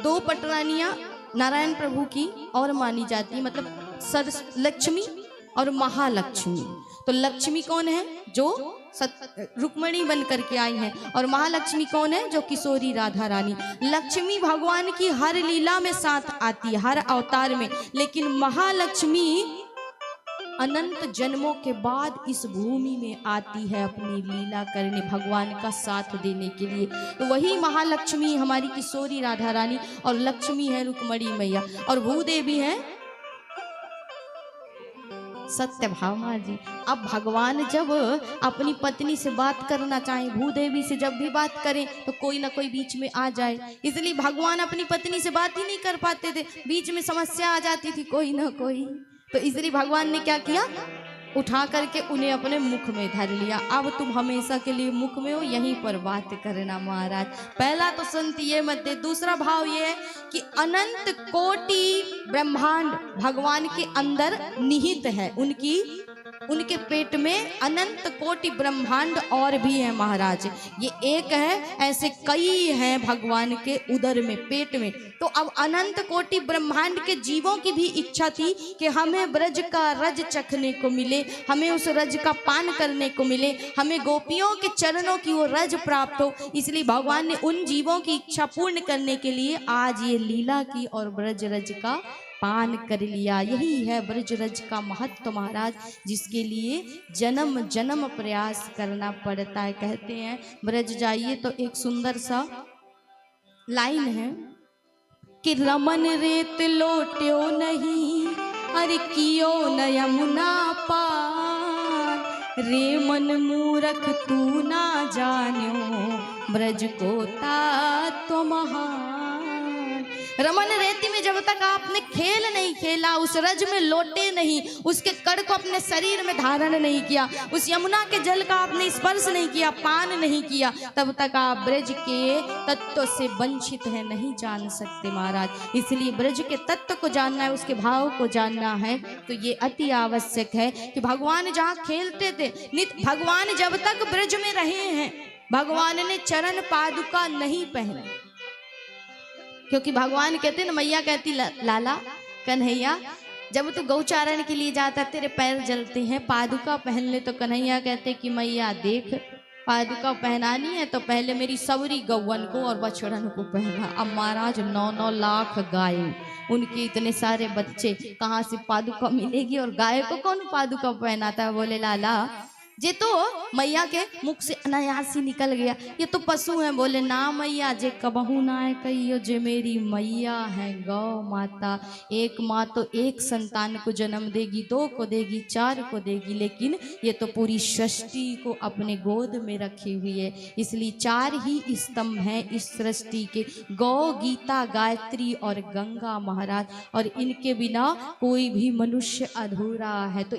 दो पटरानियां नारायण प्रभु की और मानी जाती है, मतलब लक्ष्मी और महालक्ष्मी। तो लक्ष्मी कौन है? जो रुक्मणी बन करके आई है, और महालक्ष्मी कौन है? जो किशोरी राधा रानी। लक्ष्मी भगवान की हर लीला में साथ आती है, हर अवतार में, लेकिन महालक्ष्मी अनंत जन्मों के बाद इस भूमि में आती है अपनी लीला करने, भगवान का साथ देने के लिए। तो वही महालक्ष्मी हमारी किशोरी राधा रानी, और लक्ष्मी है रुक्मणी मैया, और भूदेवी है सत्यभामा जी। अब भगवान जब अपनी पत्नी से बात करना चाहे, भूदेवी से जब भी बात करें तो कोई ना कोई बीच में आ जाए, इसलिए भगवान अपनी पत्नी से बात ही नहीं कर पाते थे, बीच में समस्या आ जाती थी कोई ना कोई। तो इसलिए भगवान ने क्या किया? उठा करके उन्हें अपने मुख में धर लिया। अब तुम हमेशा के लिए मुख में हो, यहीं पर बात करना महाराज। पहला तो संत ये मत दे। दूसरा भाव ये है कि अनंत कोटि ब्रह्मांड भगवान के अंदर निहित है, उनके पेट में अनंत कोटि ब्रह्मांड और भी है महाराज। ये एक है, ऐसे कई हैं भगवान के उदर में, पेट में। तो अब अनंत कोटि ब्रह्मांड के जीवों की भी इच्छा थी कि हमें ब्रज का रज चखने को मिले, हमें उस रज का पान करने को मिले, हमें गोपियों के चरणों की वो रज प्राप्त हो। इसलिए भगवान ने उन जीवों की इच्छा पूर्ण करने के लिए आज ये लीला की और ब्रज रज का पान कर लिया। यही है ब्रज रज का महत्व महाराज, जिसके लिए जन्म जन्म प्रयास करना पड़ता है। कहते हैं ब्रज जाइए तो एक सुंदर सा लाइन है कि रमन रेत लोट्यो नहीं, अरे कियो न यमुना पार, रे मन मूरख तू ना जान्यो, ब्रज को तातो महान। रमन रेती में जब तक आपने खेल नहीं खेला, उस रज में लोटे नहीं, उसके कड़ को अपने शरीर में धारण नहीं किया, उस यमुना के जल का आपने स्पर्श नहीं किया, पान नहीं किया, तब तक आप ब्रज के तत्व से वंचित है, नहीं जान सकते महाराज। इसलिए ब्रज के तत्व को जानना है, उसके भाव को जानना है, तो ये अति आवश्यक है कि भगवान जहाँ खेलते थे, नित्य भगवान जब तक ब्रज में रहे हैं, भगवान ने चरण पादुका नहीं पहनी। क्योंकि भगवान कहते ना, मैया कहती लाला कन्हैया जब तू गौचारण के लिए जाता तेरे पैर जलते हैं, पादुका पहन ले। तो कन्हैया कहते कि मैया देख, पादुका पहनानी है तो पहले मेरी सवरी गौवन को और बछड़न को पहना। अब महाराज 9-9 लाख गाय, उनके इतने सारे बच्चे, कहाँ से पादुका मिलेगी? और गाय को कौन पादुका पहनाता है? बोले लाला जे तो मैया के मुख से अनायास ही निकल गया, ये तो पशु हैं। बोले ना मैया, जे कबहू ना है कहियो, जे मेरी मैया है गौ माता। एक माँ तो एक संतान को जन्म देगी, 2 को देगी, 4 को देगी, लेकिन ये तो पूरी सृष्टि को अपने गोद में रखी हुई है। इसलिए 4 ही स्तंभ हैं इस सृष्टि के, गौ, गीता, गायत्री और गंगा महाराज, और इनके बिना कोई भी मनुष्य अधूरा है। तो